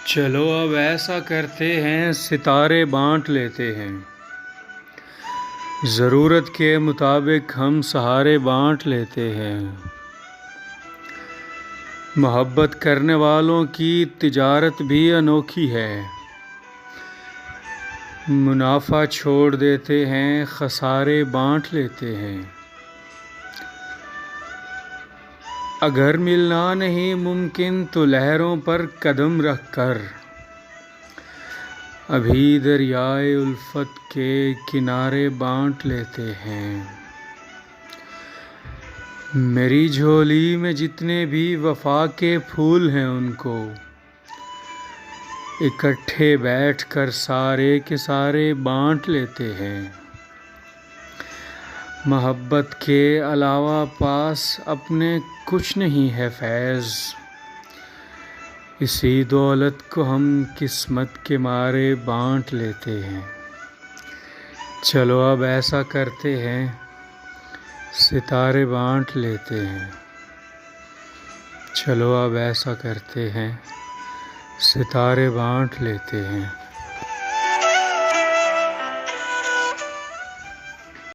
چلو اب ایسا کرتے ہیں، ستارے بانٹ لیتے ہیں۔ ضرورت کے مطابق ہم سہارے بانٹ لیتے ہیں۔ محبت کرنے والوں کی تجارت بھی انوکھی ہے۔ منافع چھوڑ دیتے ہیں، خسارے بانٹ لیتے ہیں۔ اگر ملنا نہیں ممکن تو لہروں پر قدم رکھ کر ابھی دریائے الفت کے کنارے بانٹ لیتے ہیں۔ میری جھولی میں جتنے بھی وفا کے پھول ہیں ان کو اکٹھے بیٹھ کر سارے کے سارے بانٹ لیتے ہیں۔ محبت کے علاوہ پاس اپنے کچھ نہیں ہے فیض، اسی دولت کو ہم قسمت کے مارے بانٹ لیتے ہیں۔ چلو اب ایسا کرتے ہیں، ستارے بانٹ لیتے ہیں۔ چلو اب ایسا کرتے ہیں، ستارے بانٹ لیتے ہیں۔